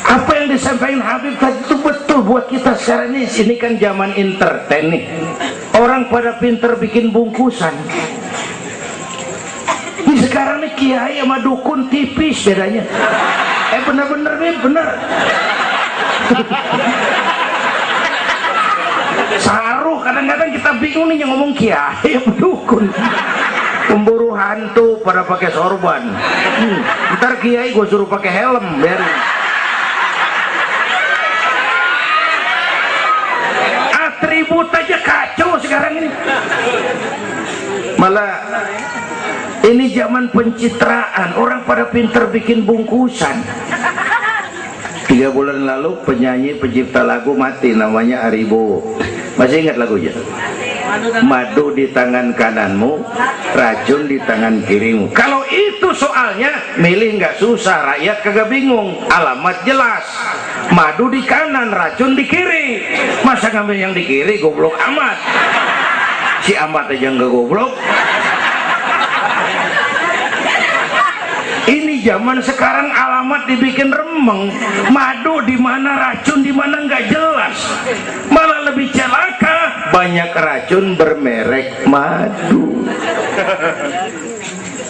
Apa yang disampaikan Habib tadi itu betul buat kita sekarang ini. Ini kan zaman entertain nih. Orang pada pinter bikin bungkusan. Ini sekarang nih kiai sama dukun tipis bedanya. Bener-bener nih, bener. Saruh, kadang-kadang kita bingung nih yang ngomong kiai sama dukun. Pemburu hantu pada pakai sorban. Ntar kiai gue suruh pakai helm, biarin. Atribut aja kacau sekarang ini. Malah ini zaman pencitraan, orang pada pinter bikin bungkusan. 3 bulan lalu penyanyi pencipta lagu mati, namanya Aribo. Masih ingat lagunya? Madu di tangan kananmu, racun di tangan kirimu. Kalau itu soalnya milih nggak susah, rakyat kagak bingung, alamat jelas. Madu di kanan, racun di kiri. Masa ngambil yang di kiri, goblok amat. Si amat aja nggak goblok. Ini zaman sekarang alamat dibikin remeng, madu di mana, racun di mana nggak jelas. Malah lebih celaka, banyak racun bermerek madu.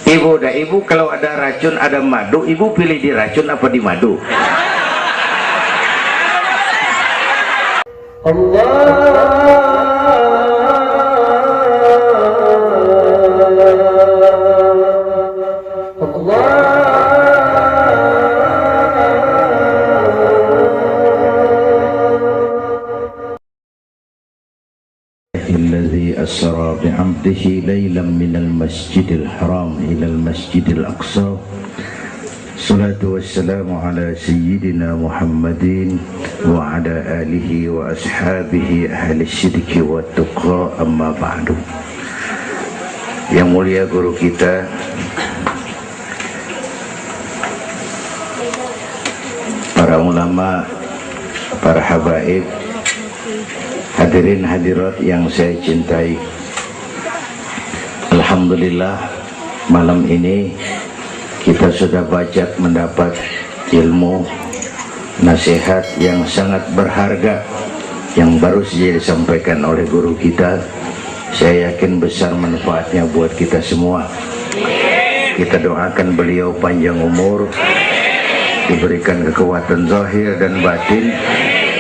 Ibu kalau ada racun ada madu, ibu pilih di racun apa di madu? أسرى بعبده ليلا من المسجد الحرام إلى المسجد الأقصى الصلاة والسلام على سيدنا محمد وعلى آله وأصحابه أهل الصدق والتقى أما بعد. Yang mulia guru kita para ulama, para habaib, hadirin hadirat yang saya cintai, alhamdulillah malam ini kita sudah banyak mendapat ilmu nasihat yang sangat berharga yang baru saja disampaikan oleh guru kita. Saya yakin besar manfaatnya buat kita semua. Kita doakan beliau panjang umur, diberikan kekuatan zahir dan batin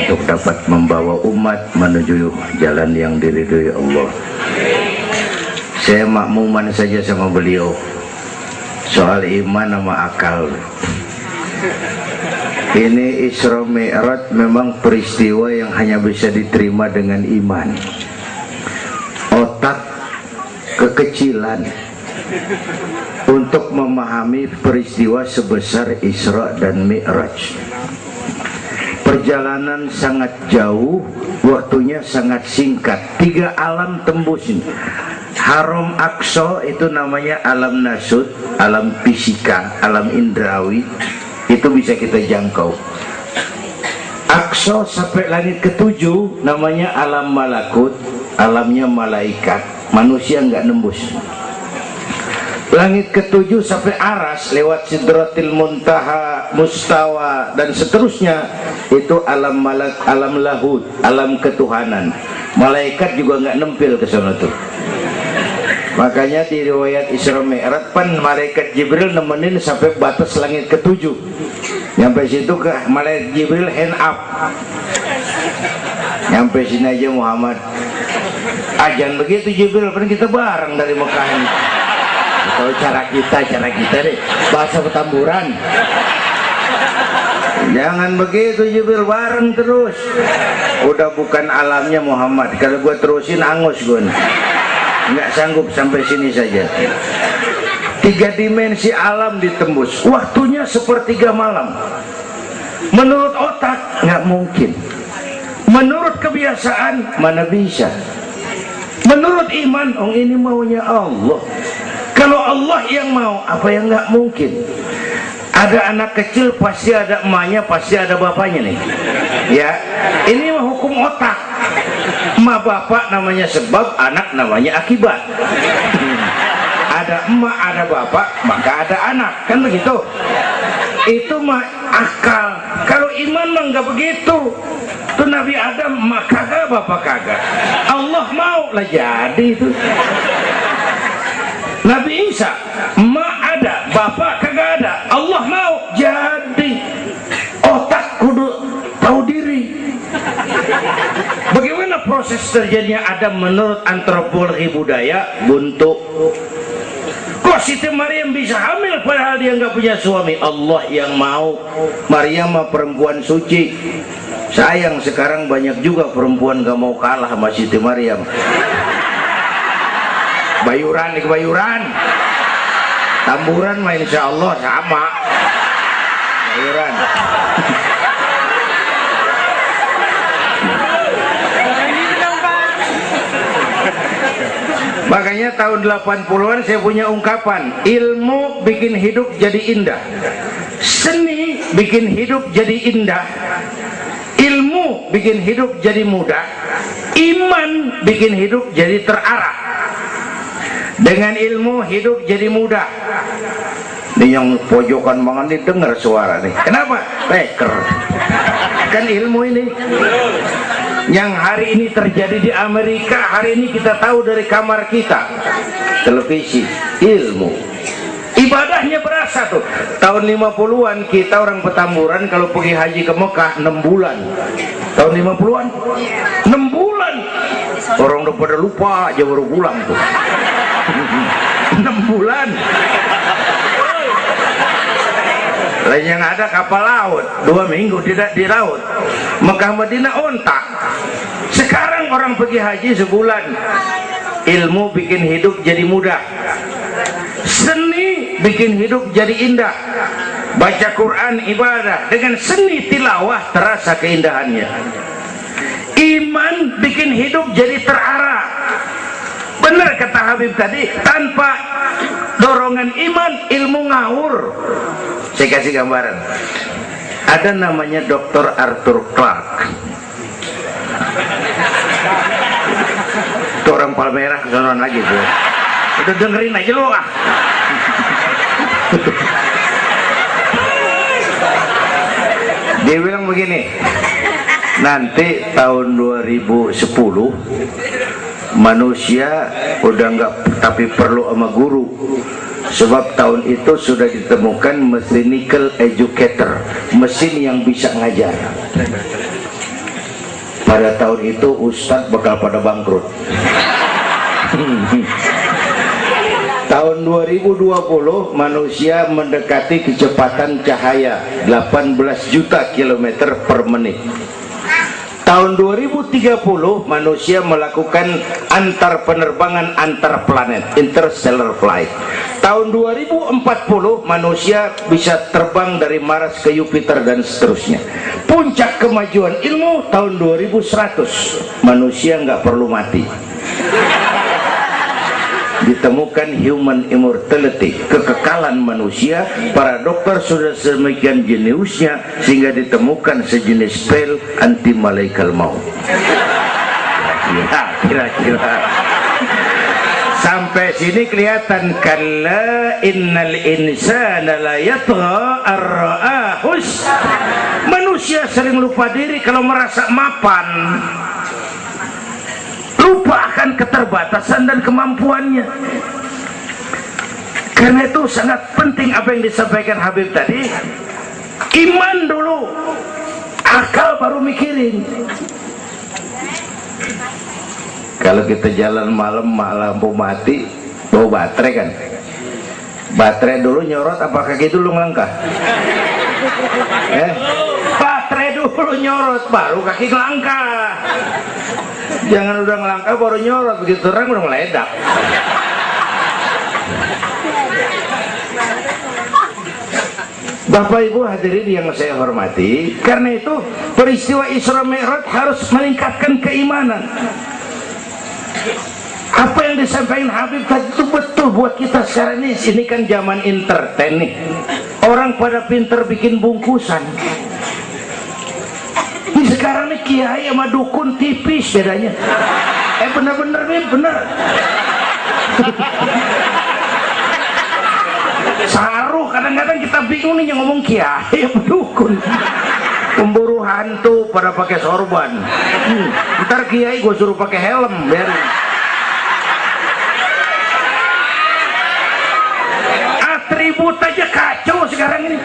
untuk dapat membawa umat menuju jalan yang diridhoi Allah. Saya makmuman saja sama beliau soal iman sama akal. Ini Isra Mi'raj memang peristiwa yang hanya bisa diterima dengan iman. Otak kekecilan untuk memahami peristiwa sebesar Isra dan Mi'raj. Perjalanan sangat jauh, waktunya sangat singkat. 3 alam tembusin. Haram Aqsa itu namanya alam nasut, alam fisika, alam indrawi. Itu bisa kita jangkau. Aqsa sampai langit ke-7 namanya alam malakut, alamnya malaikat. Manusia nggak nembus. Langit ke-7 sampai aras lewat Sidratil Muntaha, Mustawa dan seterusnya, itu alam malak, alam lahud, alam ketuhanan. Malaikat juga nggak nempel ke sana tuh. Makanya di riwayat Isra Mi'raj pan malaikat Jibril nemenin sampai batas langit ke-7. Nyampe situ ke malaikat Jibril hand up. Nyampe sini aja Muhammad. Ajan begitu Jibril, kan kita bareng dari Mekah ini. Kalau cara kita deh, bahasa Petamburan. Jangan begitu Jibril, bareng terus. Udah bukan alamnya Muhammad. Kalau gue terusin angus gue, nggak sanggup, sampai sini saja. 3 dimensi alam ditembus. Waktunya sepertiga malam. Menurut otak nggak mungkin. Menurut kebiasaan mana bisa. Menurut iman, ini maunya Allah. Kalau Allah yang mau, apa yang nggak mungkin? Ada anak kecil pasti ada emaknya, pasti ada bapaknya nih. Ya, ini mah hukum otak. Emak bapak namanya sebab, anak namanya akibat. Ada emak, ada bapak, maka ada anak, kan begitu? Itu mah akal. Kalau iman mah nggak begitu. Tuh Nabi Adam mah kagak, bapak kagak. Allah mau lah jadi itu. Nabi Isa mah ada, bapak kagak ada. Allah mau jadi. Otak kudu tahu diri. Bagaimana proses terjadinya Adam menurut antropologi budaya? Buntu. Kok Siti Maryam bisa hamil padahal dia nggak punya suami? Allah yang mau. Maryam mah perempuan suci. Sayang sekarang banyak juga perempuan gak mau kalah sama Siti Maryam. Bayuran nih kebayuran. Tamburan mah insya Allah sama. Bayuran. Makanya tahun 80-an saya punya ungkapan, ilmu bikin hidup jadi indah, seni bikin hidup jadi indah, ilmu bikin hidup jadi mudah, iman bikin hidup jadi terarah. Dengan ilmu hidup jadi mudah. Ini yang pojokan banget nih dengar suara nih. Kenapa? Peker. Kan ilmu ini. Yang hari ini terjadi di Amerika, hari ini kita tahu dari kamar kita. Televisi, ilmu. Ibadahnya berasa tuh. Tahun 50-an kita orang Petamburan kalau pergi haji ke Mekah 6 bulan. Tahun 50-an 6 bulan. Orang udah pada lupa aja baru pulang tuh. 6 bulan. Lain yang ada kapal laut 2 minggu tidak di laut. Mekah Madinah ontak. Sekarang orang pergi haji sebulan. Ilmu bikin hidup jadi mudah, seni bikin hidup jadi indah. Baca Quran ibadah, dengan seni tilawah terasa keindahannya. Iman bikin hidup jadi terarah. Benar kata Habib tadi, tanpa dorongan iman ilmu ngawur. Saya kasih gambaran. Ada namanya Dr. Arthur Clarke. Itu orang Palmerah kesonoan lagi tuh. Udah dengerin aja lo ah. Dia bilang begini, nanti tahun 2010 manusia udah nggak tapi perlu sama guru, sebab tahun itu sudah ditemukan mechanical educator, mesin yang bisa ngajar. Pada tahun itu ustadz bakal pada bangkrut. Tahun 2020 manusia mendekati kecepatan cahaya 18 juta kilometer per menit. Tahun 2030 manusia melakukan antar penerbangan antar planet, interstellar flight. Tahun 2040 manusia bisa terbang dari Mars ke Jupiter dan seterusnya. Puncak kemajuan ilmu tahun 2100 manusia nggak perlu mati. Ditemukan human immortality, kekekalan manusia. Para dokter sudah sedemikian jeniusnya sehingga ditemukan sejenis pil anti malaikal maut. Kira-kira sampai sini kelihatan, kalla innal insana la yatgha ar-ra'ahus. Manusia sering lupa diri kalau merasa mapan, lupa akan keterbatasan dan kemampuannya. Karena itu sangat penting apa yang disampaikan Habib tadi. Iman dulu, akal baru mikirin. Kalau kita jalan malam lampu mati, bawa baterai kan, baterai dulu nyorot apa kaki dulu ngelangkah? Baterai dulu nyorot baru kaki ngelangkah. Jangan udah ngelangkah baru nyorot, begitu terang udah meledak. Bapak Ibu hadirin yang saya hormati, karena itu peristiwa Isra Mi'raj harus meningkatkan keimanan. Apa yang disampaikan Habib tadi itu betul buat kita sekarang ini. Ini kan zaman entertain nih. Orang pada pinter bikin bungkusan. Ini sekarang nih kiai sama dukun tipis bedanya. Bener-bener nih, bener. Saruh kadang-kadang kita bingung nih yang ngomong kiai dukun. Pemburu hantu pada pakai sorban. Ntar kiai gue suruh pakai helm biarin. Atribut aja kacau sekarang ini.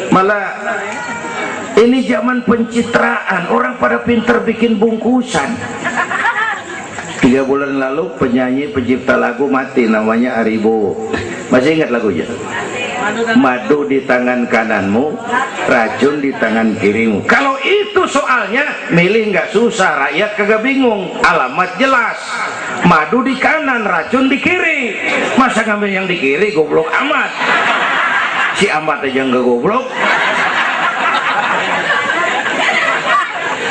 Malah ini zaman pencitraan, orang pada pinter bikin bungkusan. 3 bulan lalu penyanyi pencipta lagu mati, namanya Aribo. Masih ingat lagunya? Madu di tangan kananmu, racun di tangan kirimu. Kalau itu soalnya milih nggak susah, rakyat kagak bingung, alamat jelas. Madu di kanan, racun di kiri. Masa ngambil yang di kiri, goblok amat. Si amat aja nggak goblok.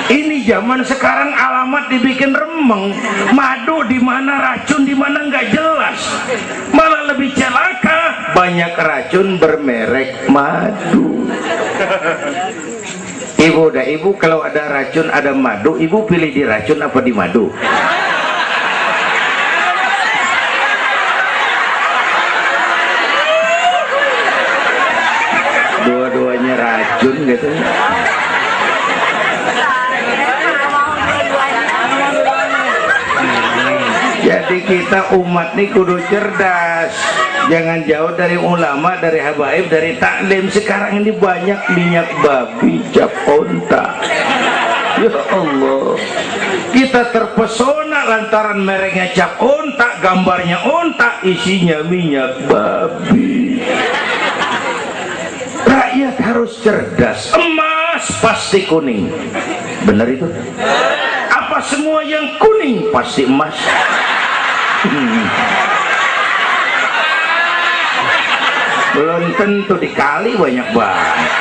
Ini zaman sekarang alamat dibikin remeng, madu di mana, racun di mana nggak jelas. Malah lebih celaka, banyak racun bermerek madu. Ibu kalau ada racun ada madu, ibu pilih di racun apa di madu? Dua-duanya racun gitu. Jadi kita umat nih kudu cerdas, jangan jauh dari ulama, dari habaib, dari taklim. Sekarang ini banyak minyak babi, cap onta. Ya Allah, kita terpesona lantaran mereknya cap onta, gambarnya onta, isinya minyak babi. Rakyat harus cerdas. Emas pasti kuning, benar itu? Apa semua yang kuning pasti emas? Belum tentu, dikali banyak banget.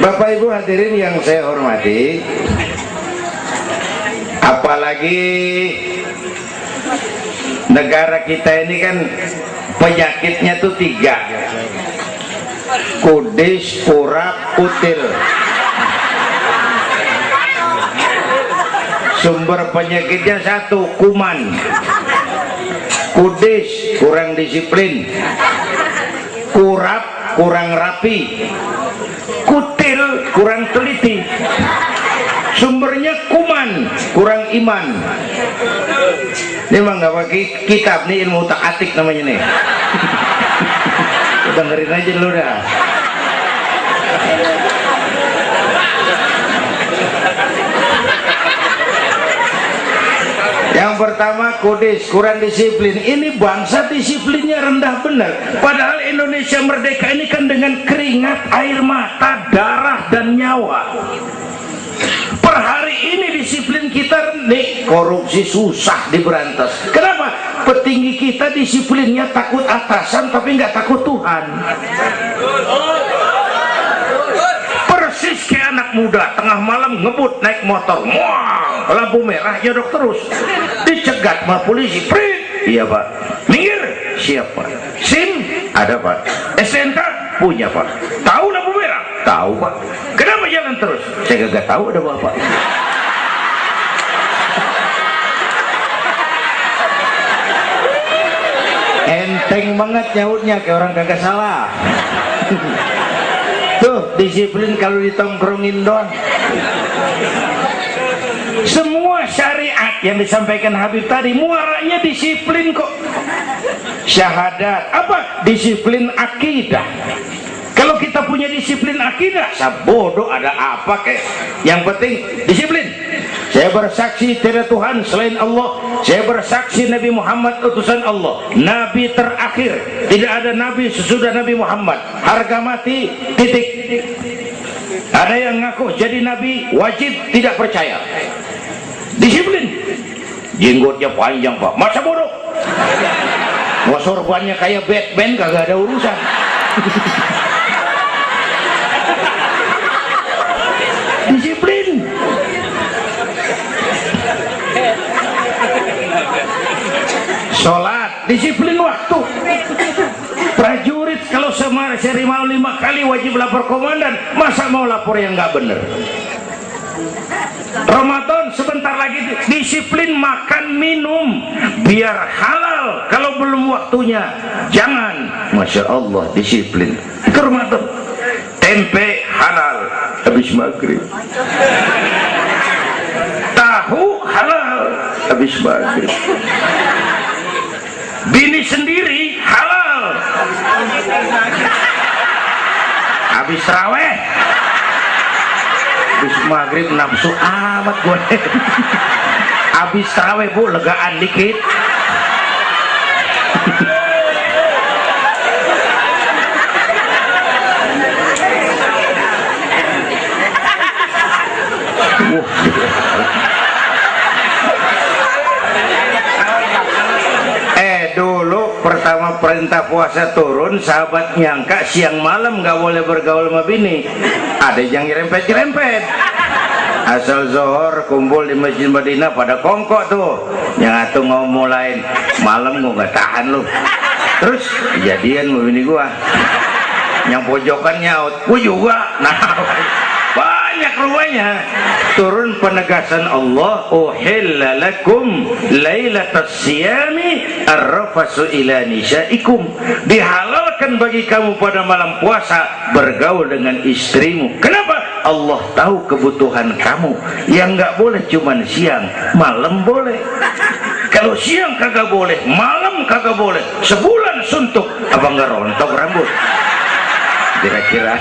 Bapak Ibu hadirin yang saya hormati, apalagi negara kita ini kan penyakitnya tuh 3: kudis, kurap, kutil. Sumber penyakitnya 1, kuman. Kudis, kurang disiplin. Kurap, kurang rapi. Kutil, kurang teliti. Sumbernya kuman, kurang iman. Ini mah nggak pakai kitab nih, ilmu utak atik namanya nih. Dengerin aja dulu dah. Yang pertama kudis, kurang disiplin. Ini bangsa disiplinnya rendah benar. Padahal Indonesia merdeka ini kan dengan keringat, air mata, darah dan nyawa. Per hari ini disiplin kita rendah, korupsi susah diberantas. Kenapa? Petinggi kita disiplinnya takut atasan tapi nggak takut Tuhan. Persis kayak anak muda tengah malam ngebut naik motor, wah, lampu merah nyodok terus, dicegat sama polisi. Prit, iya pak. Minggir, siapa? SIM ada pak. STNK punya pak. Tahu lampu merah? Tahu pak. Kenapa jalan terus? Saya gak tahu, ada bapak. Enteng banget nyautnya, kayak orang kagak salah. Tuh disiplin kalau ditongkrongin doang. Semua syariat yang disampaikan Habib tadi muaranya disiplin kok. Syahadat apa? Disiplin akidah. Kalau kita punya disiplin akidah, sabodo ada apa kek? Yang penting disiplin. Saya bersaksi tiada Tuhan selain Allah. Saya bersaksi Nabi Muhammad utusan Allah, Nabi terakhir. Tidak ada Nabi sesudah Nabi Muhammad. Harga mati, titik. Ada yang ngaku jadi Nabi, wajib tidak percaya. Disiplin. Jenggotnya panjang pak, masa bodoh. Mau sorbannya kayak Batman, kagak ada urusan. Disiplin. Sholat disiplin waktu. Prajurit kalau sehari malam 5 kali wajib lapor komandan, masa mau lapor yang nggak bener? Ramadan sebentar lagi, disiplin makan minum biar halal, kalau belum waktunya jangan. Masya Allah, disiplin itu Ramadan. Tempe halal habis maghrib, tahu halal habis maghrib, bini sendiri halal habis taraweh, habis maghrib nafsu amat gue. Habis taraweh bu, legaan dikit. Dulu pertama perintah puasa turun, sahabat nyangka siang malam nggak boleh bergaul sama bini. Ada yang nyerempet-nyerempet. Asal zohor kumpul di Masjid Madinah pada kongkok tuh, yang atuh ngomong lain, malam gua nggak tahan lu. Terus kejadian sama bini gua, yang pojokan nyaut, gua juga. Nah, banyak rupanya. Turun penegasan Allah, uhilla lakum lailatas siyami arrafasu ila nisaikum, dihalalkan bagi kamu pada malam puasa bergaul dengan istrimu. Kenapa? Allah tahu kebutuhan kamu. Yang nggak boleh cuman siang, malam boleh. Kalau siang kagak boleh, malam kagak boleh. Sebulan suntuk, apa nggak rontok rambut? Kira-kira.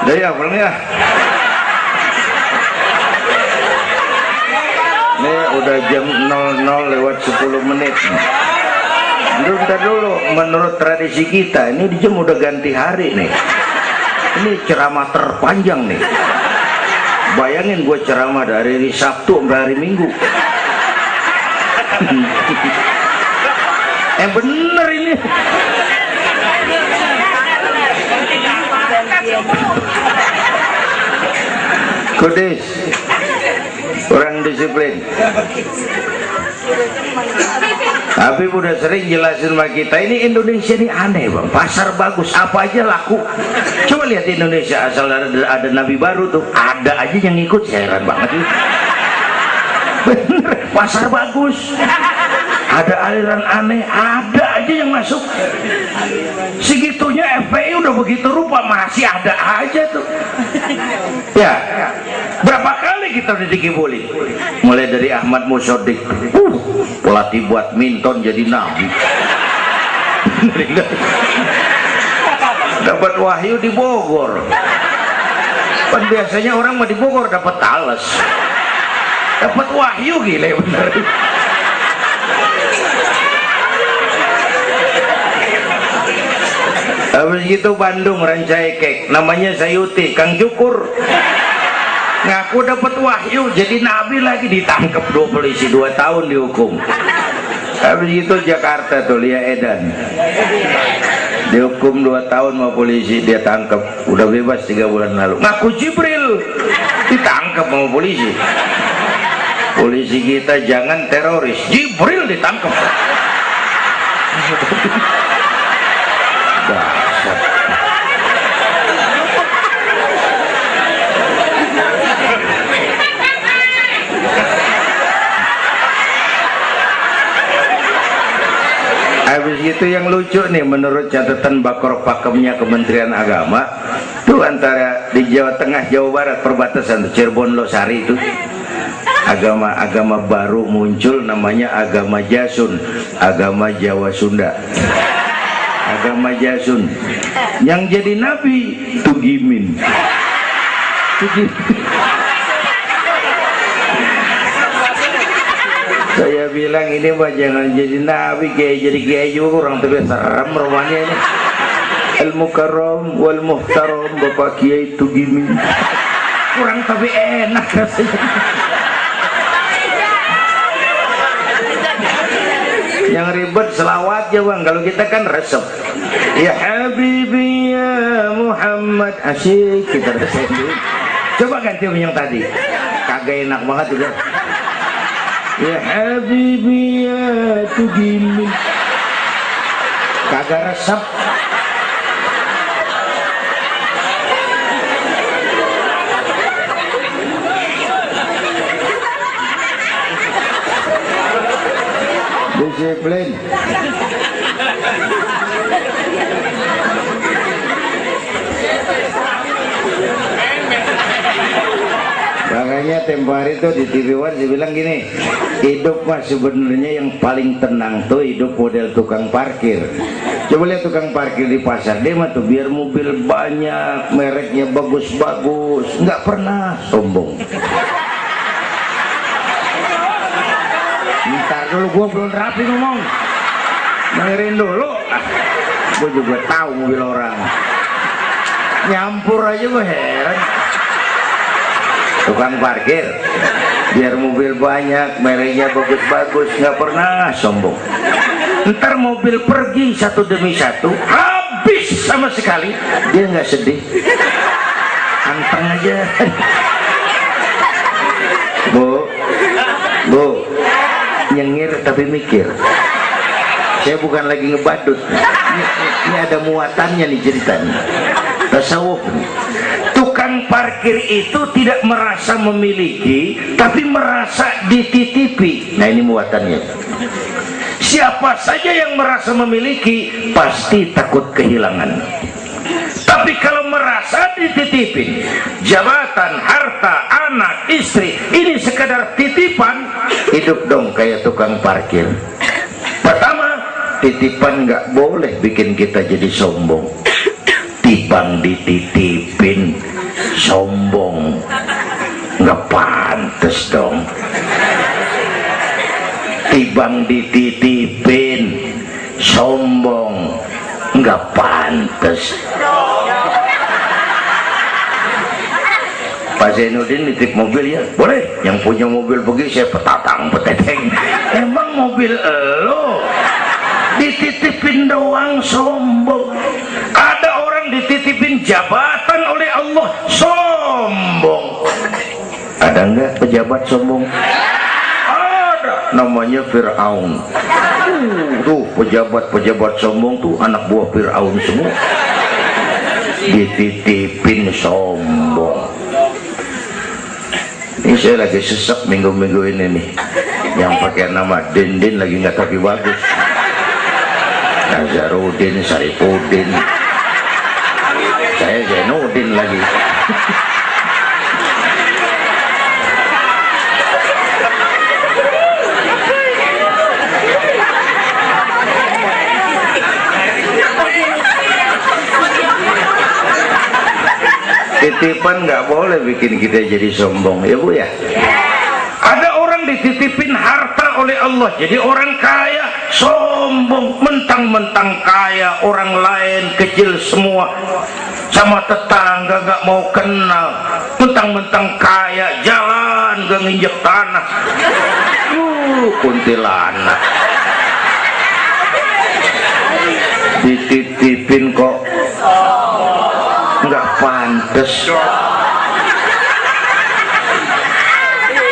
Dari apa nih ya? Ini udah jam 00 lewat 10 menit. Bentar dulu, menurut tradisi kita ini di jam udah ganti hari nih. Ini ceramah terpanjang nih. Bayangin gue ceramah dari hari Sabtu sampai hari Minggu. Bener ini. Kudis, orang disiplin. Tapi udah sering jelasin sama kita, ini Indonesia ini aneh bang, pasar bagus apa aja laku. Coba lihat Indonesia, asal ada nabi baru tuh ada aja yang ikut, heran banget. Bener, pasar bagus, ada aliran aneh, ada aja yang masuk. Segitunya FPI udah begitu rupa, masih ada aja tuh. Ya, berapa kali kita udah dikibuli, mulai dari Ahmad Musodik, pelatih badminton jadi nabi. Dapat wahyu di Bogor. Kan biasanya orang mah di Bogor dapat talas, dapat wahyu, gila bener. Habis gitu Bandung Rancai Kek, namanya Sayuti, Kang Cukur, ngaku dapat wahyu jadi nabi lagi, ditangkap 2 polisi 2 tahun dihukum. Habis itu Jakarta tuh Lia Edan dihukum 2 tahun sama polisi, dia tangkap, udah bebas 3 bulan lalu. Ngaku Jibril, ditangkap sama polisi. Polisi kita jangan teroris, Jibril ditangkap. Habis itu yang lucu nih, menurut catatan Bakor Pakemnya Kementerian Agama tuh, antara di Jawa Tengah Jawa Barat perbatasan Cirebon Losari itu agama baru muncul, namanya agama Jasun, agama Jawa Sunda. Agama Jasun yang jadi nabi Tugimin. Saya bilang ini mah jangan jadi nabi, kayak jadi kiai juga orang tapi serem rumahnya ini. Al-Mukarram wal Muhtaram Bapak Kiai Tugimin. Kurang tapi enak rasanya. Yang ribet selawat ya bang, kalau kita kan resep. Ya Habibi ya Muhammad, asyik kita resep. Coba ganti yang tadi. kagak enak banget udah. Ya habibi ya tuh gini kagak resep. Disiplin. Makanya tempo hari tuh di TV One dia bilang gini, hidup mah sebenarnya yang paling tenang tuh hidup model tukang parkir. Coba lihat tukang parkir di pasar, dia mah tuh biar mobil banyak, mereknya bagus-bagus, nggak pernah sombong. Ntar dulu, gua belum rapi ngomong, dengerin dulu. Gua juga tahu mobil orang, nyampur aja gua heran. Tukang parkir biar mobil banyak, mereknya bagus-bagus, nggak pernah sombong. Ntar mobil pergi satu demi satu, habis sama sekali, dia nggak sedih, anteng aja. Bu, nyengir tapi mikir. Saya bukan lagi ngebadut, ini ada muatannya nih ceritanya, tasawuf. Tukang parkir itu tidak merasa memiliki, tapi merasa dititipi. Nah ini muatannya. Siapa saja yang merasa memiliki pasti takut kehilangan. Tapi kalau merasa dititipin, jabatan, harta, anak, istri, ini sekadar titipan, hidup dong kayak tukang parkir. Pertama, titipan nggak boleh bikin kita jadi sombong. Tibang dititipin sombong, nggak pantes dong. Tibang dititipin sombong, nggak pantes. Pak Zainuddin nitip mobil ya, boleh. Yang punya mobil pergi saya petatang peteteng. Emang mobil lo dititipin doang sombong. Ada orang dititipin jabatan oleh Allah sombong. Ada enggak pejabat sombong? Ada, namanya Fir'aun. Tuh pejabat-pejabat sombong tuh anak buah Fir'aun semua, dititipin sombong. Ini saya lagi sesek minggu-minggu ini nih, yang pakai nama Dindin lagi nggak tapi bagus. Nazarudin, Saripudin, saya Zainuddin lagi. Titipan nggak boleh bikin kita jadi sombong, ya Bu ya. Ada orang dititipin harta oleh Allah, jadi orang kaya sombong, mentang-mentang kaya, orang lain kecil semua, sama tetangga gak mau kenal, mentang-mentang kaya, jalan gak nginjek tanah. Kuntilanak dititipin kok nggak pantes.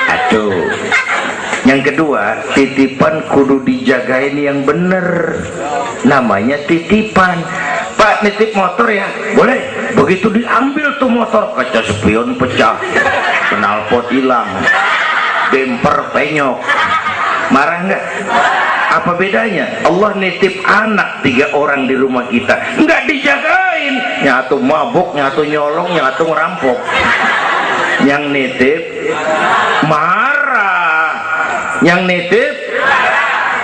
Aduh. Yang kedua, titipan kudu dijagain yang bener, namanya titipan. Pak nitip motor ya, boleh. Begitu diambil tuh motor, kaca spion pecah, knalpot hilang, bemper penyok, marah nggak? Apa bedanya? Allah nitip anak 3 orang di rumah kita, nggak dijagain, nyatu mabuk, nyatu nyolong, nyatu ngerampok. Yang nitip marah, yang nitip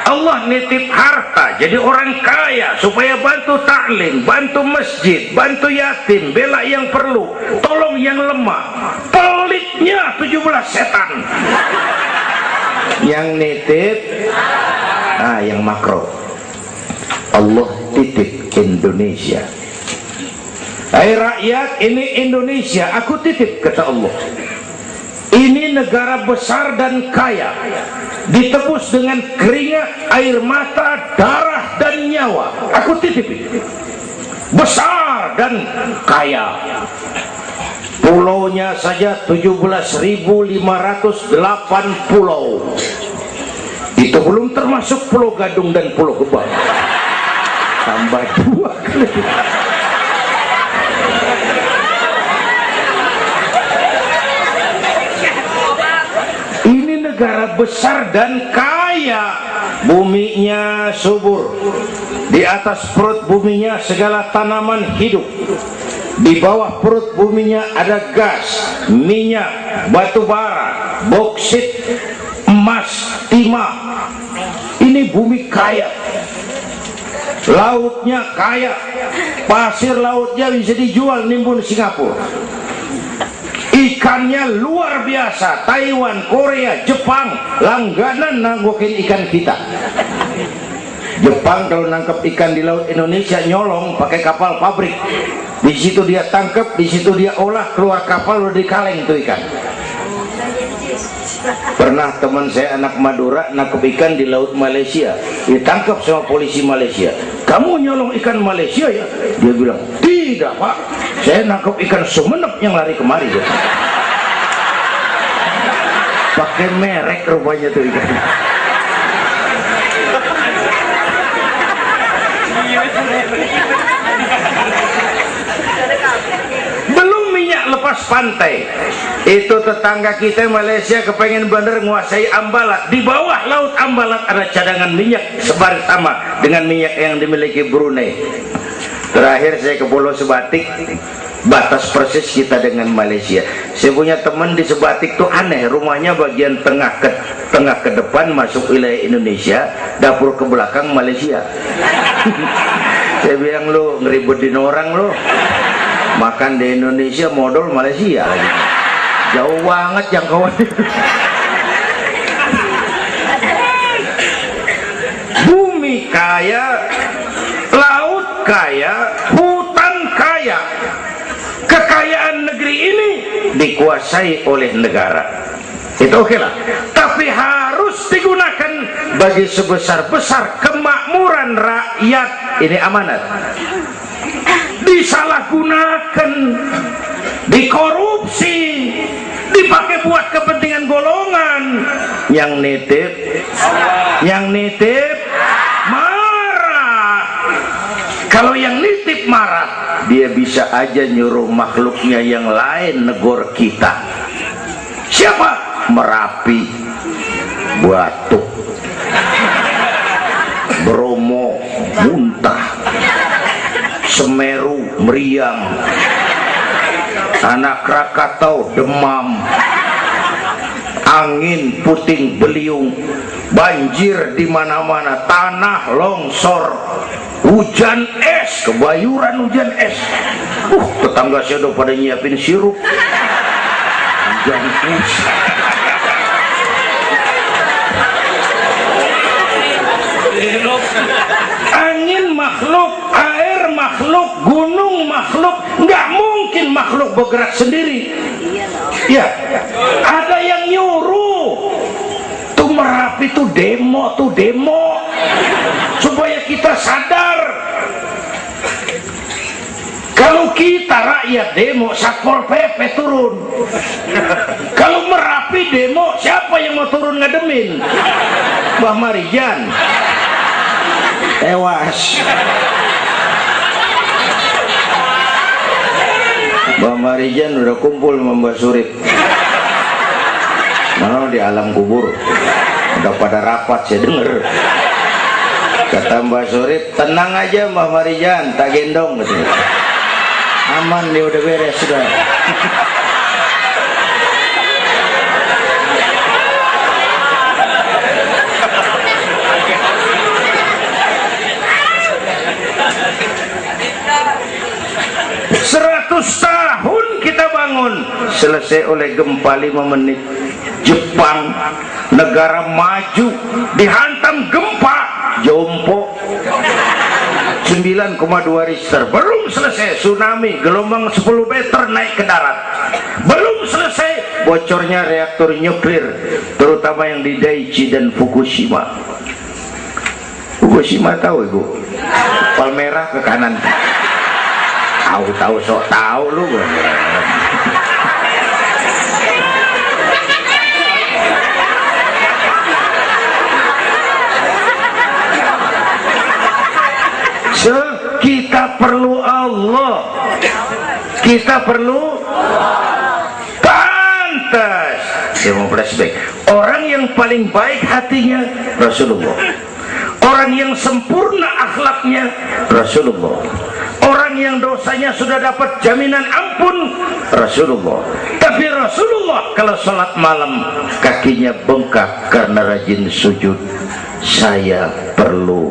Allah nitip harta, jadi orang kaya supaya bantu taklim, bantu masjid, bantu yatim, bela yang perlu, tolong yang lemah. Pelitnya 17 setan. Yang nitip yang makro, Allah titip Indonesia. Hai rakyat, ini Indonesia aku titip, kata Allah. Ini negara besar dan kaya, ditebus dengan keringat, air mata, darah dan nyawa. Aku titip besar dan kaya. Pulaunya saja 17.508 pulau. Itu belum termasuk Pulau Gadung dan Pulau Gebang. Tambah 2 kali. Ini negara besar dan kaya, buminya subur. Di atas perut buminya segala tanaman hidup. Di bawah perut buminya ada gas, minyak, batu bara, boksit, emas, timah. Ini bumi kaya. Lautnya kaya. Pasir lautnya bisa dijual nimbun Singapura. Ikannya luar biasa. Taiwan, Korea, Jepang langganan nanggokin ikan kita. Jepang kalau nangkep ikan di laut Indonesia nyolong pakai kapal pabrik. Di situ dia tangkap, di situ dia olah, keluar kapal udah dikaleng tuh ikan. Pernah teman saya anak Madura nangkep ikan di laut Malaysia, ditangkap sama polisi Malaysia. Kamu nyolong ikan Malaysia ya? Dia bilang, tidak pak, saya nangkep ikan Sumenep yang lari kemari. Gitu. Pakai merek rupanya tuh ikan. Belum minyak lepas pantai. Itu tetangga kita Malaysia kepengen bener nguasai Ambalat. Di bawah laut Ambalat ada cadangan minyak sebaris sama dengan minyak yang dimiliki Brunei. Terakhir saya ke Pulau Sebatik, batas persis kita dengan Malaysia. Saya punya teman di Sebatik tuh aneh, rumahnya bagian tengah ke depan masuk wilayah Indonesia, dapur ke belakang Malaysia. Saya bilang, lu ngeributin orang lu, makan di Indonesia modal Malaysia lagi. Jauh banget jangkauan. Bumi kaya, laut kaya, hutan kaya. Kekayaan negeri ini dikuasai oleh negara. Itu oke lah. Tapi harus digunakan bagi sebesar-besar kemakmuran rakyat. Ini amanat. Disalahgunakan, dikorupsi, dipakai buat kepentingan golongan. Yang nitip marah. Kalau yang nitip marah, dia bisa aja nyuruh makhluknya yang lain negor kita. Siapa? Merapi, Batuk, Bromo, muntah, Semeru, meriang, Anak Krakatau, demam, angin puting beliung, banjir di mana-mana, tanah longsor, hujan es, kebayuran hujan es. Tetangga saya udah pada nyiapin sirup. Hujan es. Angin makhluk, air makhluk, gunung makhluk, nggak mungkin makhluk bergerak sendiri. Ya, ada yang nyuruh. Tuh Merapi tuh demo supaya kita sadar. Kalau kita rakyat demo, Satpol PP turun. Kalau Merapi demo, siapa yang mau turun ngademin? Mbah Marijan tewas. Mbah Marijan udah kumpul sama Mbah Surip. Mana di alam kubur udah pada rapat, saya denger. Kata Mbah Surip, tenang aja Mbah Marijan, tak gendong gitu. Aman nih, udah beres sudah. Tahun kita bangun, selesai oleh gempa 5 menit. Jepang, negara maju, dihantam gempa, jompo 9,2 Richter. Belum selesai tsunami, gelombang 10 meter naik ke darat. Belum selesai bocornya reaktor nuklir, terutama yang di Daiichi dan Fukushima. Fukushima tahu ibu? Palmerah ke kanan. Tahu sok tahu lu. Kita perlu Allah, kita perlu pantas. Saya mau flashback. Orang yang paling baik hatinya Rasulullah, orang yang sempurna akhlaknya Rasulullah, orang yang dosanya sudah dapat jaminan ampun Rasulullah. Tapi Rasulullah kalau sholat malam kakinya bengkak karena rajin sujud. Saya perlu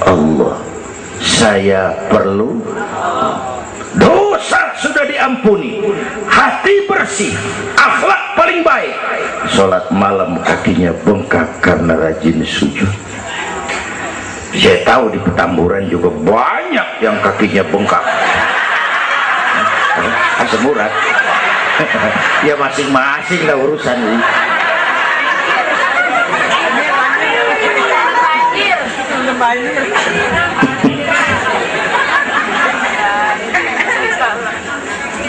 Allah, saya perlu. Dosa sudah diampuni, hati bersih, akhlak paling baik, sholat malam kakinya bengkak karena rajin sujud. Saya tahu di Petamburan juga banyak yang kakinya bengkak. Asam urat. Ya masing-masing lah urusan ini.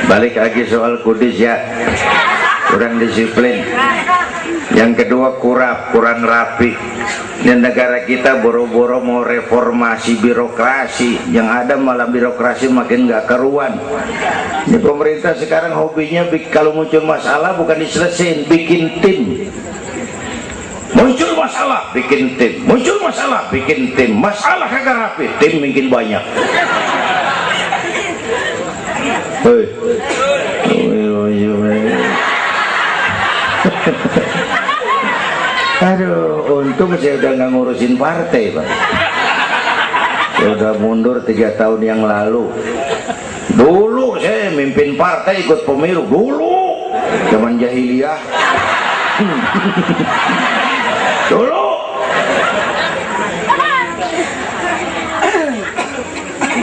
Balik lagi soal kudus ya, kurang disiplin. Yang kedua kurang rapi. Ini negara kita boro-boro mau reformasi birokrasi, yang ada malah birokrasi makin gak karuan. Ini pemerintah sekarang hobinya kalau muncul masalah bukan diselesain, bikin tim. Muncul masalah bikin tim, muncul masalah bikin tim, masalah kagak rapi, tim makin banyak. Hei. Aduh, untung saya udah nggak ngurusin partai, Pak. Saya udah mundur 3 tahun yang lalu. Dulu saya mimpin partai, ikut pemilu dulu, zaman jahiliyah. Dulu.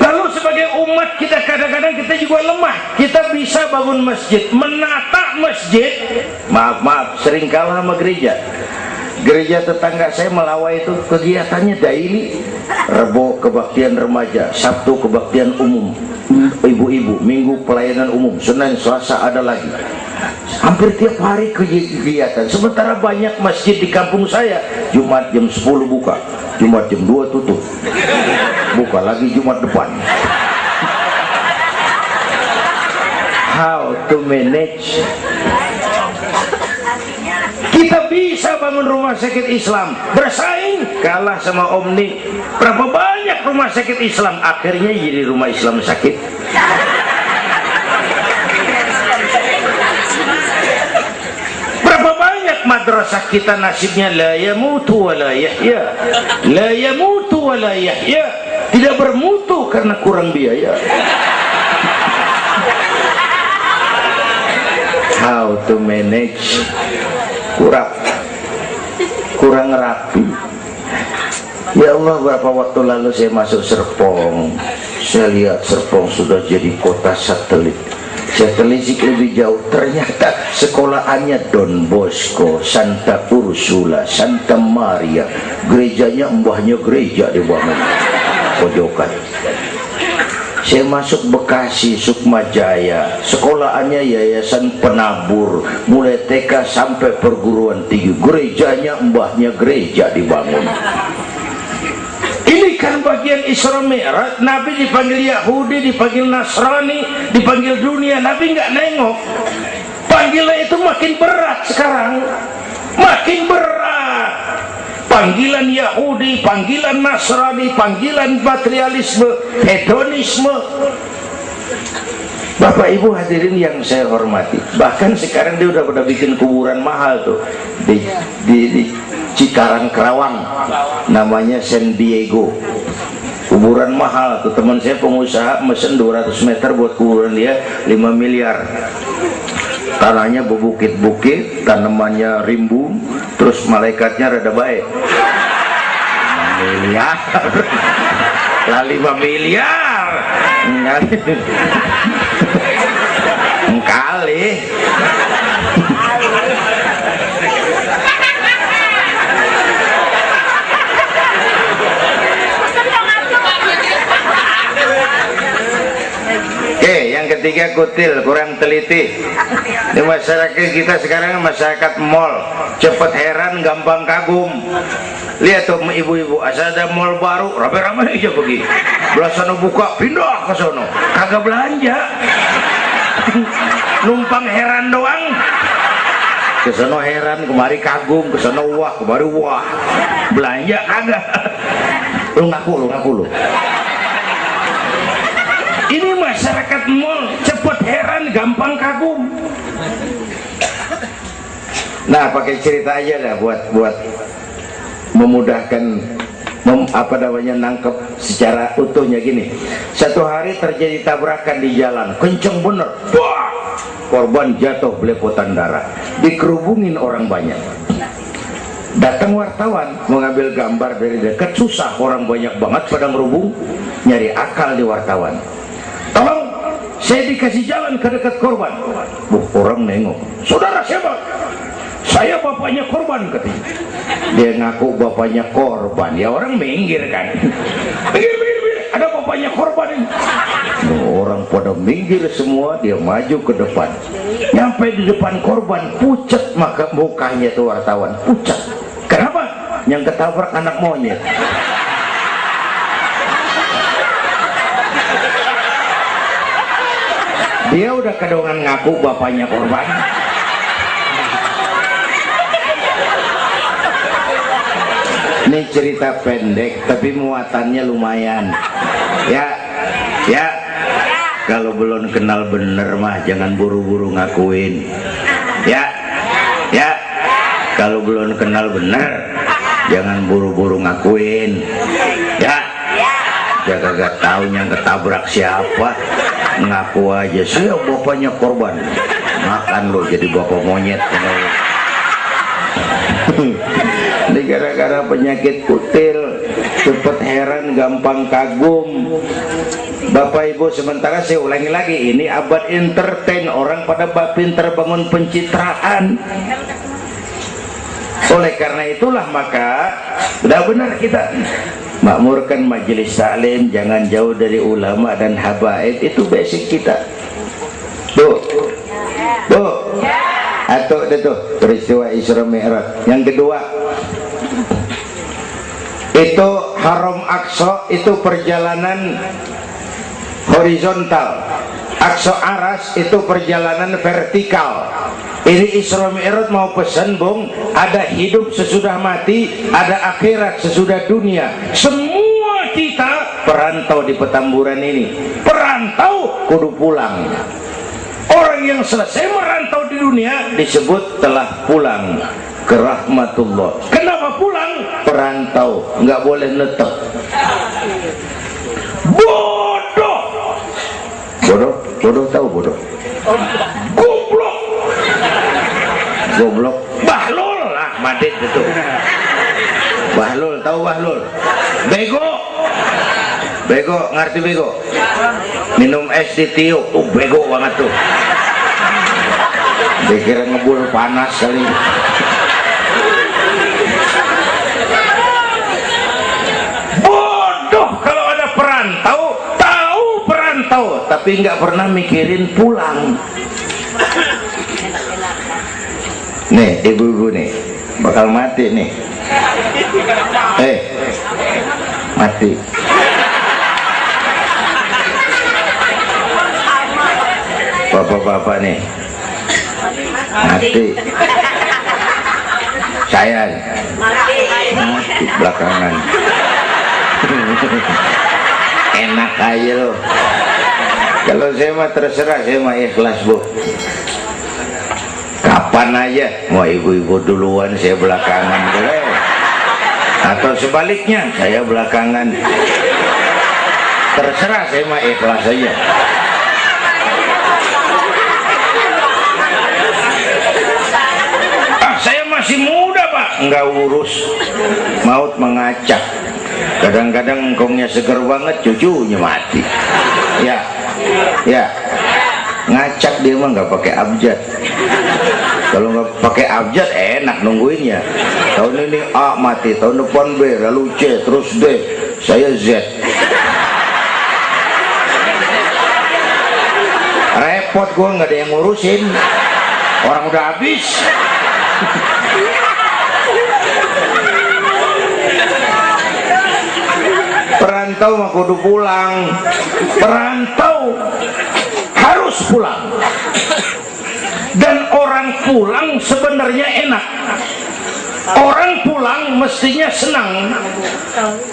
Lalu sebagai umat kita kadang-kadang kita juga lemah. Kita bisa bangun masjid, menata masjid. Maaf, sering kalah sama gereja. Gereja tetangga saya Melawai itu kegiatannya daily. Rebo kebaktian remaja, Sabtu kebaktian umum, ibu-ibu, Minggu pelayanan umum, Senin Selasa ada lagi. Hampir tiap hari kegiatan. Sementara banyak masjid di kampung saya Jumat jam 10 buka, Jumat jam 2 tutup, buka lagi Jumat depan. How to manage? Kita bisa bangun rumah sakit Islam, bersaing kalah sama Omni. Berapa banyak rumah sakit Islam akhirnya jadi rumah Islam sakit. Berapa banyak madrasah kita nasibnya la yamutu wa la yahya, la yamutu wa la yahya, tidak bermutu karena kurang biaya. How to manage? Kurang rapi. Ya Allah, berapa waktu lalu saya masuk Serpong, saya lihat Serpong sudah jadi kota satelit. Saya telisik lebih jauh, ternyata sekolahannya Don Bosco, Santa Ursula, Santa Maria, gerejanya mbahnya gereja di bawah pojokan. Saya masuk Bekasi, Sukmajaya, sekolahannya Yayasan Penabur, mulai TK sampai perguruan tinggi, gerejanya mbahnya gereja dibangun. Ini kan bagian Isra Mi'raj. Nabi dipanggil Yahudi, dipanggil Nasrani, dipanggil dunia, Nabi nggak nengok. Panggilan itu makin berat sekarang, makin berat. Panggilan Yahudi, panggilan Nasrani, panggilan materialisme, hedonisme. Bapak Ibu hadirin yang saya hormati, bahkan sekarang dia udah pada bikin kuburan mahal tuh di Cikarang Kerawang, namanya San Diego. Kuburan mahal tuh, teman saya pengusaha mesen 200 meter buat kuburan dia 5 miliar. Tanahnya berbukit-bukit, tanamannya rimbun, terus malaikatnya rada baik. 5 miliar lah, 5 miliar kali. Oke, yang ketiga kutil, kurang teliti. Di masyarakat kita sekarang masyarakat mall, cepet heran, gampang kagum. lihat tuh ibu-ibu asal ada mall baru rame-rame aja pergi belah sana buka pindah ke sono kagak belanja numpang heran doang ke sono heran kemari kagum ke sono wah kemari wah belanja kagak lu ngaku lu ini masyarakat mall cepet heran gampang kagum. Nah pakai cerita aja lah buat memudahkan apa namanya nangkep secara utuhnya gini. Satu hari terjadi tabrakan di jalan kenceng bener, wah, korban jatuh belepotan darah, dikerubungin orang banyak. Datang wartawan mengambil gambar dari dekat, susah, orang banyak banget pada ngerubung, nyari akal di wartawan. Tolong saya dikasih jalan ke dekat korban. Orang nengok, saudara siapa? Saya bapaknya korban katanya. Dia ngaku bapaknya korban, ya orang minggir kan. Minggir, ada bapaknya korban ini. Orang pada minggir semua, dia maju ke depan. Nyampe di depan korban, pucat maka mukanya tuh wartawan, pucat. Kenapa? Yang ketabrak anak monyet. Dia udah kedongan ngaku bapaknya korban. Ini cerita pendek tapi muatannya lumayan. Ya, kalau belum kenal bener mah jangan buru-buru ngakuin. Ya, kalau belum kenal bener jangan buru-buru ngakuin. Ya, kagak tahu yang ketabrak siapa, ngaku aja saya bapaknya korban. Makan lo jadi bapak monyet. Ini gara-gara penyakit kutil, cepet heran, gampang kagum. Bapak Ibu, sementara saya ulangi lagi, ini abad entertain, orang pada pinter bangun pencitraan. Oleh karena itulah maka udah benar kita makmurkan majelis taklim, jangan jauh dari ulama dan habaib, itu basic kita. Tuh. Atau itu peristiwa Isra Mi'raj. Yang kedua, itu Haram Aqsa, itu perjalanan horizontal. Aqsa Aras itu perjalanan vertikal. Ini Isra Mi'raj mau pesan, Bung, ada hidup sesudah mati, ada akhirat sesudah dunia. Semua kita perantau di Petamburan ini. Perantau kudu pulang. Orang yang selesai merantau di dunia disebut telah pulang ke rahmatullah. Kenapa pulang? Perantau, nggak boleh netep. Bodoh tahu bodoh? Goblok. Bahlul lah, Madit itu. Bahlul, tahu Bahlul? Bego, ngerti bego? Minum es ditiup, bego banget tuh. Dikira ngebul panas kali. Bodoh kalau ada perantau, tahu perantau, tapi nggak pernah mikirin pulang. Nih, ibu-ibu nih, bakal mati nih. Mati. Bapak-bapak nih mati. Saya mati belakangan. Enak aja loh. Kalau saya mah terserah, saya mah ikhlas, Bu. Kapan aja, mau ibu-ibu duluan, saya belakangan, boleh. Atau sebaliknya, saya belakangan. Terserah, saya mah ikhlas aja. Saya masih muda, Pak. Enggak urus. Maut mengacak. Kadang-kadang engkongnya seger banget, cucunya mati. Ya. Ngacak dia mah nggak pakai abjad. Kalau nggak pakai abjad enak nungguinnya. Tahun ini A mati, tahun depan B, lalu C, terus D, saya Z. Repot gua, nggak ada yang ngurusin. Orang udah habis. merantau mah kudu pulang. Merantau harus pulang. Dan orang pulang sebenarnya enak. Orang pulang mestinya senang.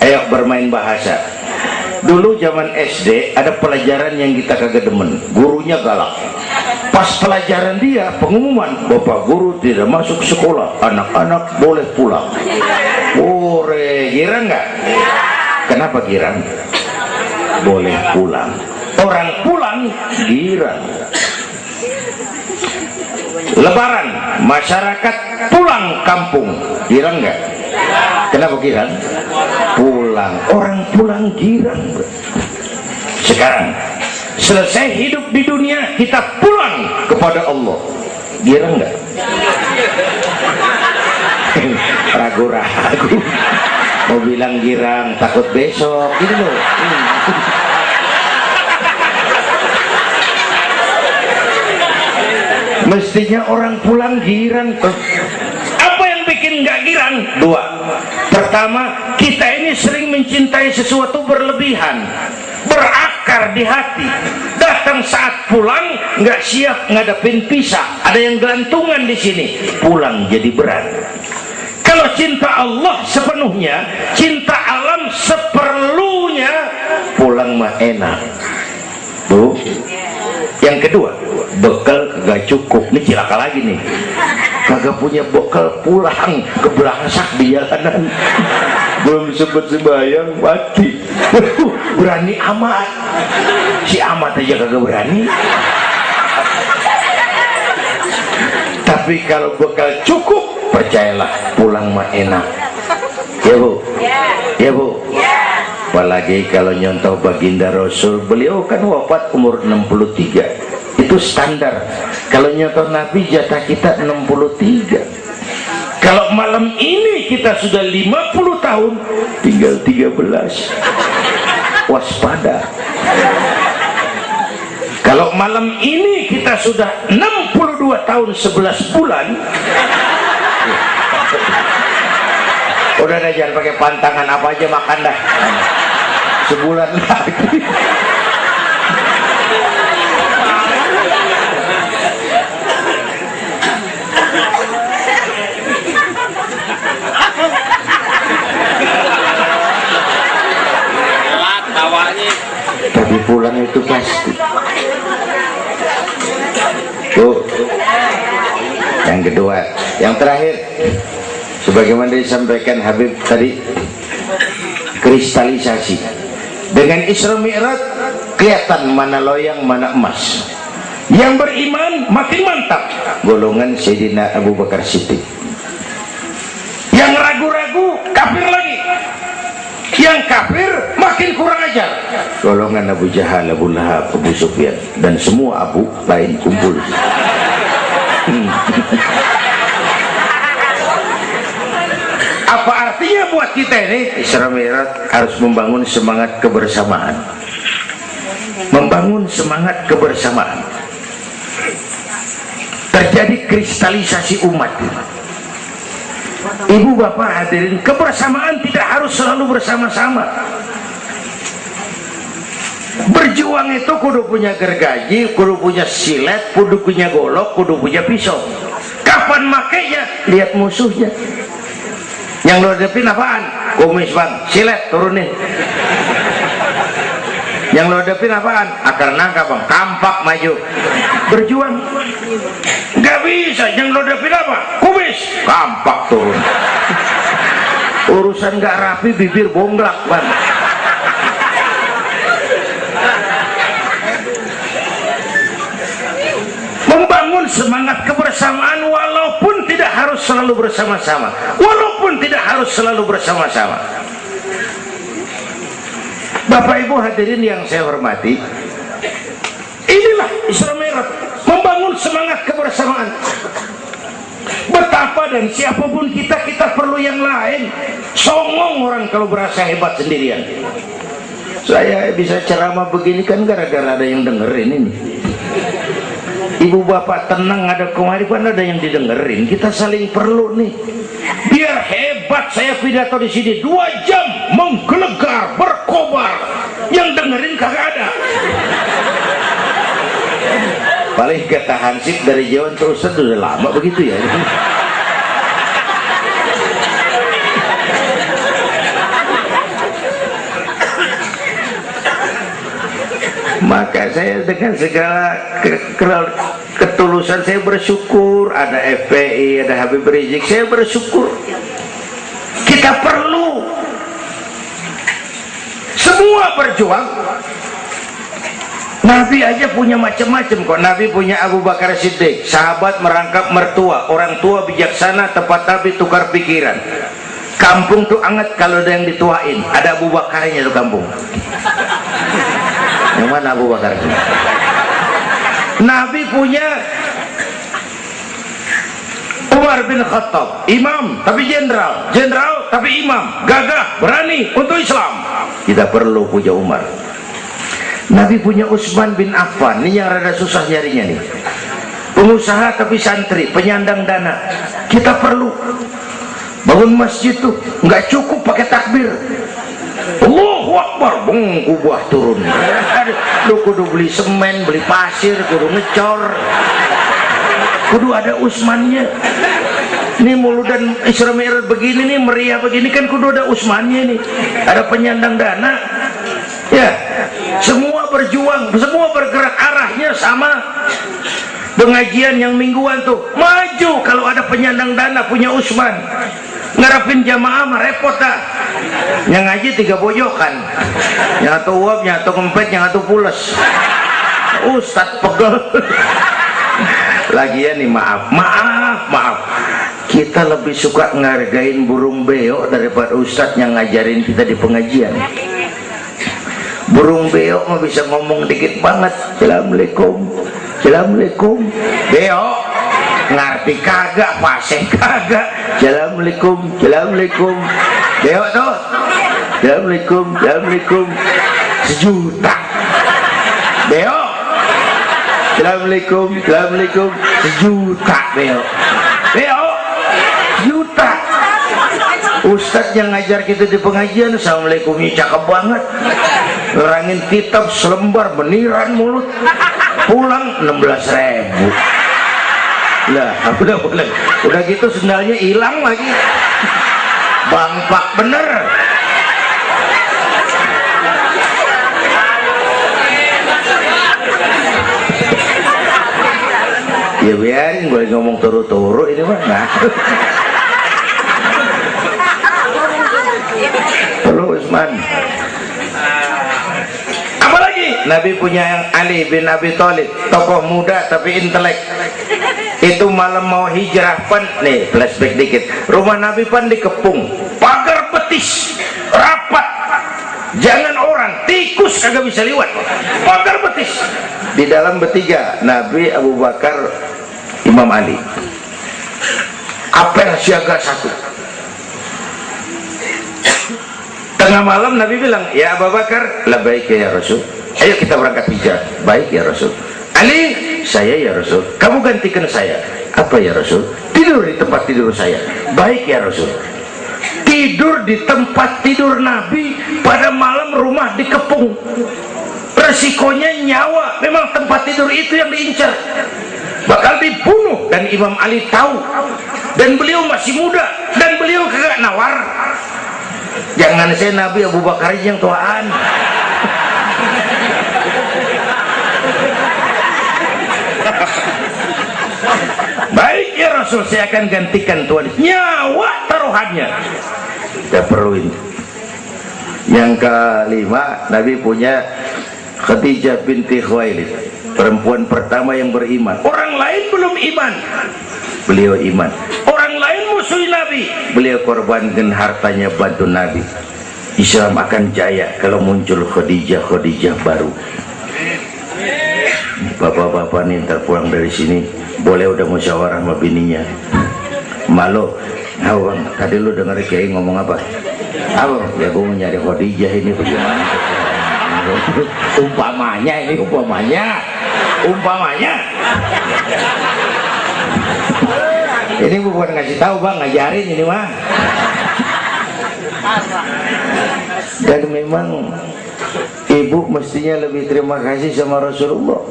Ayo bermain bahasa. Dulu zaman SD ada pelajaran yang kita kagak demen, gurunya galak. Pas pelajaran dia pengumuman, bapak guru tidak masuk sekolah, anak-anak boleh pulang. Ore, girang nggak? Kenapa girang? Boleh pulang. Orang pulang girang. Lebaran, masyarakat pulang kampung, girang nggak? Kenapa girang? Pulang, orang pulang girang. Sekarang selesai hidup di dunia, kita pulang kepada Allah, girang nggak? Ragu-ragu, mau bilang girang, takut besok, gitu loh. Mestinya orang pulang girang tuh. Apa yang bikin nggak girang? Dua. Pertama, kita ini sering mencintai sesuatu berlebihan, berakar di hati. Datang saat pulang nggak siap ngadepin pisah, ada yang gelantungan di sini, pulang jadi berat. Kalau cinta Allah sepenuhnya, cinta alam seperlunya, pulang mah enak. Tuh. Yang kedua, bekal kagak cukup. Ini cilaka lagi nih, kagak punya bekal, pulang keberangsak di jalanan, belum sempet sembahyang mati. Berani amat, si amat aja kagak berani. Tapi kalau bekal cukup, percayalah pulang mah enak. Ya bu, ya bu. Apalagi kalau nyontoh baginda Rasul, beliau kan wafat umur 63, itu standar. Kalau nyontoh Nabi, jatah kita 63. Kalau malam ini kita sudah 50 tahun, tinggal 13. Waspada. Kalau malam ini kita sudah 62 tahun 11 bulan, udah deh, jangan pakai pantangan, apa aja makan dah, sebulan lagi. Tapi pulang itu pasti. Tuh. Yang kedua, yang terakhir, sebagaimana disampaikan Habib tadi, kristalisasi. Dengan Isra Mi'raj kelihatan mana loyang mana emas. Yang beriman makin mantap, golongan Sayyidina Abu Bakar Siddiq. Yang ragu-ragu kafir lagi. Yang kafir makin kurang ajar, golongan Abu Jahal, Abu Lahab, Abu Sufyan, dan semua Abu lain kumpul. Apa artinya buat kita ini? Isra Mi'raj harus membangun semangat kebersamaan, membangun semangat kebersamaan. Terjadi kristalisasi umat. Ibu bapak hadirin, kebersamaan tidak harus selalu bersama-sama. Berjuang itu kudu punya gergaji, kudu punya silet, kudu punya golok, kudu punya pisau. Kapan makainya? Lihat musuhnya. Yang lo hadapin apaan? Kumis bang, silet turunin. Yang lo hadapin apaan? Akar nangka bang, kampak maju. Berjuang nggak bisa. Yang lo hadapin apa? Kumis, kampak turun. Urusan nggak rapi, bibir bonglak bang. Membangun semangat kebersamaan walaupun tidak harus selalu bersama-sama, walaupun tidak harus selalu bersama-sama. Bapak Ibu hadirin yang saya hormati, inilah Isra Mi'raj, membangun semangat kebersamaan. Betapa dan siapapun kita perlu yang lain. Songong orang kalau berasa hebat sendirian. Saya bisa ceramah begini kan gara-gara ada yang dengerin ini. Ibu bapak tenang, ada kearifan, ada yang didengerin. Kita saling perlu nih. Biar hebat saya pidato di sini 2 jam menggelegar, berkobar, yang dengerin kagak ada. Paling kata Hansip dari Jawa terus udah lama begitu ya. Maka saya dengan segala ketulusan saya bersyukur ada FPI, ada Habib Rizik, saya bersyukur. Kita perlu semua berjuang. Nabi aja punya macam-macam kok. Nabi punya Abu Bakar Siddiq, sahabat merangkap mertua, orang tua bijaksana, tepat tapi tukar pikiran. Kampung tuh anget kalau ada yang dituain. Ada Abu Bakarnya tuh kampung. Yang mana Abu Bakar? Nabi punya Umar bin Khattab, imam tapi jenderal, jenderal tapi imam, gagah, berani untuk Islam. Kita perlu punya Umar. Nabi punya Utsman bin Affan, ini yang rada susah nyarinya nih. Pengusaha tapi santri, penyandang dana. Kita perlu bangun masjid tuh nggak cukup pakai takbir. Allahu Akbar, kubah turun. Lu kudu beli semen, beli pasir, kudu ngecor, kudu ada Utsmannya. Ini muludan Isra Mi'raj begini nih, meriah begini kan kudu ada Utsmannya nih. Ada penyandang dana. Ya, semua berjuang, semua bergerak, arahnya sama. Pengajian yang mingguan tuh maju kalau ada penyandang dana punya Utsman. Ngarepin jamaah mah repot dah. Yang ngaji 3 pojokan, yang satu uap, yang satu kempet, yang satu pules. Ustadz pegel. Lagian nih maaf, kita lebih suka ngargain burung beo daripada ustadz yang ngajarin kita di pengajian. Burung beo mah bisa ngomong dikit banget, assalamualaikum, assalamualaikum. Beo ngerti kagak, fasih kagak, assalamualaikum, assalamualaikum. Beo tuh assalamualaikum, assalamualaikum. 1 juta. Beo assalamualaikum, assalamualaikum. 1 juta beo. Beo juta. Ustadz yang ngajar kita di pengajian, assalamualaikumnya cakep banget, nerangin kitab selembar beniran mulut, pulang 16.000. Lah udah gitu sendalnya hilang lagi, bangpak bener. Ya biarin, gue ngomong turu-turu ini mah. Nah. Perlu Utsman. Apalagi Nabi punya yang Ali bin Abi Thalib, tokoh muda tapi intelek. Itu malam mau hijrah pan, nih flashback dikit. Rumah Nabi pan dikepung, pagar betis, rapat. Jangan orang, tikus kagak bisa liwat. Pagar betis. Di dalam bertiga, Nabi, Abu Bakar, Imam Ali. Apel siaga 1. Tengah malam Nabi bilang, ya Abu Bakar, labbaik ya Rasul. Ayo kita berangkat hijrah. Baik ya Rasul. Ali, saya ya Rasul. Kamu gantikan saya. Apa ya Rasul? Tidur di tempat tidur saya. Baik ya Rasul. Tidur di tempat tidur Nabi pada malam rumah dikepung. Resikonya nyawa. Memang tempat tidur itu yang diincar, bakal dibunuh, dan Imam Ali tahu, dan beliau masih muda, dan beliau kagak nawar. Jangan saya Nabi, Abu Bakar yang tuaan. Baik ya Rasul, saya akan gantikan tuan. Nyawa taruhannya kita perluin. Yang kelima, Nabi punya Khadijah binti Khuwailid, perempuan pertama yang beriman. Orang lain belum iman, beliau iman. Orang lain musuh Nabi, beliau korbankan hartanya bantu Nabi. Islam akan jaya kalau muncul Khadijah baru. Bapak-bapak nih ntar pulang dari sini boleh udah musyawarah sama bininya. Malu, bang, tadi lu denger Kiai ngomong apa? Apa? Ya gue mau nyari Khadijah ini bagaimana? Umpamanya ini, umpamanya. Ini bukan ngasih tahu bang, ngajarin ini mah. Dan memang ibu mestinya lebih terima kasih sama Rasulullah.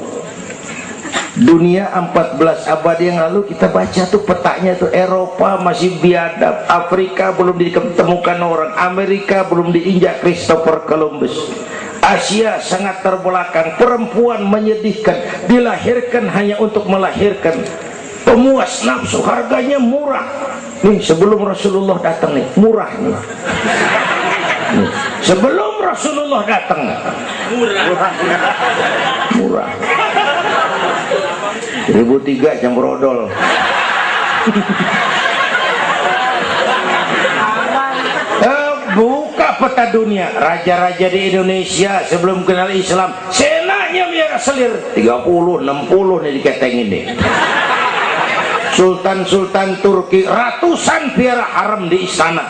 Dunia 14 abad yang lalu kita baca tuh petanya tuh, Eropa masih biadab, Afrika belum ditemukan orang, Amerika belum diinjak Christopher Columbus, Asia sangat terbelakang, perempuan menyedihkan, dilahirkan hanya untuk melahirkan, pemuas nafsu, harganya murah. Nih sebelum Rasulullah datang nih, murah nih. Nih, sebelum Rasulullah datang murah. 1003 jam brodol. Buka peta dunia, raja-raja di Indonesia sebelum kenal Islam, senanya biar selir 30, 60 nih diketengin nih. Sultan-sultan Turki ratusan piara haram di istana.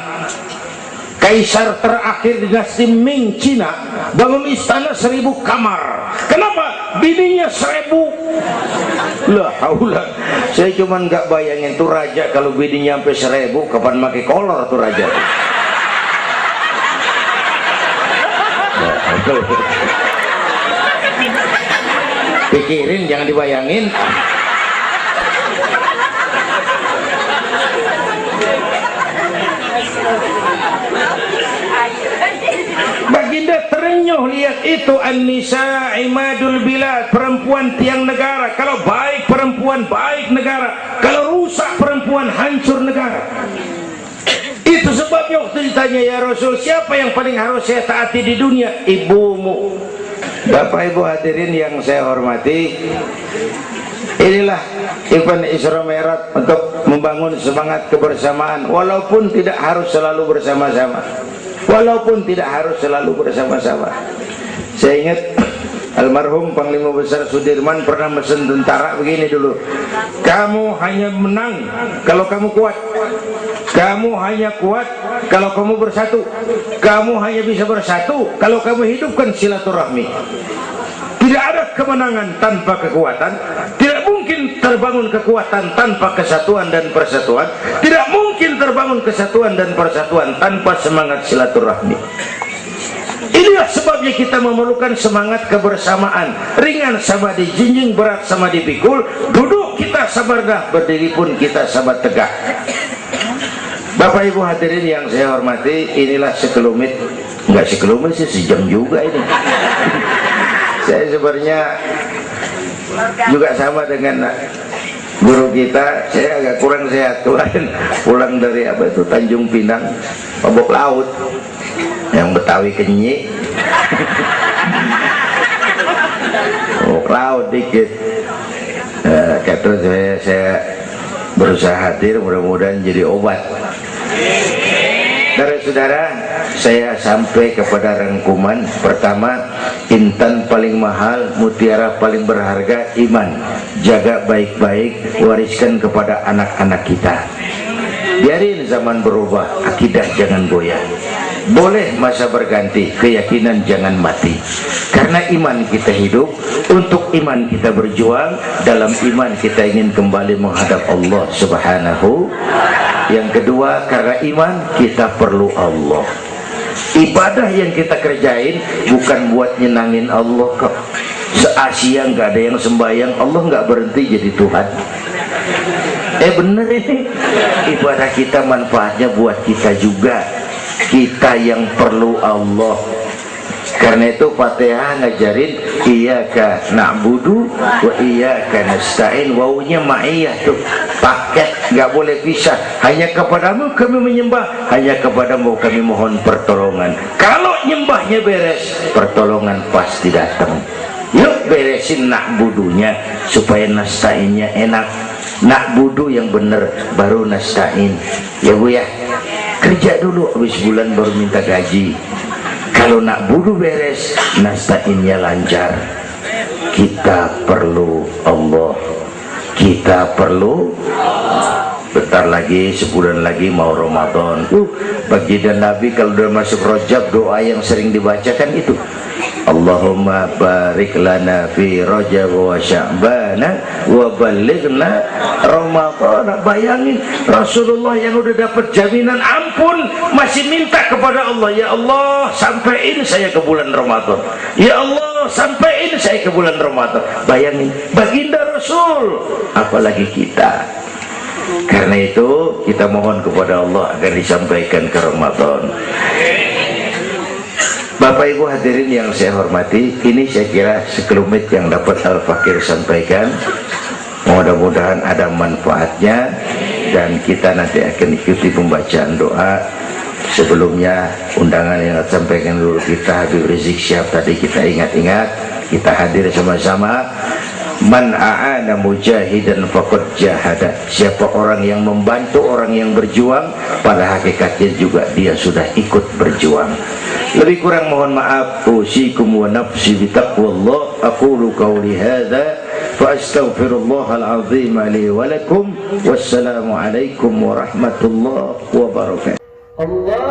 Kaisar terakhir dinasti Ming Cina bangun istana 1000 kamar. Kenapa? Bininya 1000. Lah haula. Saya cuman nggak bayangin tuh raja kalau bininya sampai 1000, kapan pakai kolor tuh raja. Pikirin, jangan dibayangin. Baginda terenyuh lihat itu, An-Nisa Imadul Bilad, perempuan tiang negara. Kalau baik perempuan, baik negara. Kalau rusak perempuan, hancur negara. Itu sebabnya waktu ditanya, ya Rasul, siapa yang paling harus saya taati di dunia? Ibumu. Bapak Ibu hadirin yang saya hormati, inilah event Isra Mi'raj untuk membangun semangat kebersamaan, walaupun tidak harus selalu bersama-sama. Walaupun tidak harus selalu bersama-sama. Saya ingat almarhum Panglima Besar Sudirman pernah mesen tentara begini dulu, kamu hanya menang kalau kamu kuat, kamu hanya kuat kalau kamu bersatu, kamu hanya bisa bersatu kalau kamu hidupkan silaturahmi. Tidak ada kemenangan tanpa kekuatan, tidak mungkin terbangun kekuatan tanpa kesatuan dan persatuan, tidak mungkin terbangun kesatuan dan persatuan tanpa semangat silaturahmi. Inilah sebabnya kita memerlukan semangat kebersamaan. Ringan sama dijinjing, berat sama dipikul, duduk kita sabar dah, berdiri pun kita sabar tegak. Bapak Ibu hadirin yang saya hormati, inilah sekelumit, enggak sekelumit sih, sejam juga ini. Saya sebenarnya juga sama dengan guru kita, saya agak kurang sehat. Kemarin pulang dari apa itu Tanjung Pinang, mabok laut, yang Betawi kenyi, mabok laut dikit. Kata saya berusaha hadir, mudah-mudahan jadi obat. Saudara-saudara, saya sampai kepada rangkuman pertama. Intan paling mahal, mutiara paling berharga, iman. Jaga baik-baik, wariskan kepada anak-anak kita. Biarin zaman berubah, akidah jangan goyah. Boleh masa berganti, keyakinan jangan mati. Karena iman kita hidup, untuk iman kita berjuang, dalam iman kita ingin kembali menghadap Allah Subhanahu. Yang kedua, karena iman kita perlu Allah. Ibadah yang kita kerjain bukan buat nyenangin Allah kok. Se-Asia nggak ada yang sembahyang, Allah nggak berhenti jadi Tuhan. Bener ini. Ibadah kita manfaatnya buat kita juga. Kita yang perlu Allah. Karena itu Fatihah ngajarin iyyaka na'budu wa iyyaka nasta'in. Wawunya ma'iyah tuh, paket, nggak boleh pisah. Hanya kepadamu kami menyembah, hanya kepadamu kami mohon pertolongan. Kalau nyembahnya beres, pertolongan pasti datang. Yuk beresin na'budunya supaya nasta'innya enak. Na'budu yang bener, baru nasta'in. Ya Bu ya, kerja dulu, habis bulan baru minta gaji. Kalau nak budu beres, nasta'innya lancar. Kita perlu Allah. Kita perlu. bentar lagi, sebulan lagi mau Ramadan. Baginda Nabi kalau udah masuk Rajab, doa yang sering dibacakan itu, Allahumma barik lana fi Rajab wa Sya'bana wa balighna Ramadan. Bayangin Rasulullah yang udah dapat jaminan ampun masih minta kepada Allah, ya Allah sampaiin saya ke bulan Ramadan, ya Allah sampaiin saya ke bulan Ramadan. Bayangin baginda Rasul, apalagi kita. Karena itu kita mohon kepada Allah agar disampaikan ke Ramadan. Bapak Ibu hadirin yang saya hormati, ini saya kira sekelumit yang dapat Al-Fakir sampaikan. Mudah-mudahan ada manfaatnya, dan kita nanti akan ikuti pembacaan doa. Sebelumnya undangan yang sampaikan dulu kita, Habib Rizik Syihab tadi kita ingat-ingat, kita hadir sama-sama. Man a'ana mujahidan faqad jahada. Siapa orang yang membantu orang yang berjuang, pada hakikatnya juga dia sudah ikut berjuang. Lebih kurang mohon maaf. Usikum wa nafsi bitaqwallah. Aqulu qawli hadza fa astaghfirullahal azim li wa lakum. Wassalamu alaikum warahmatullahi wabarakatuh. Allah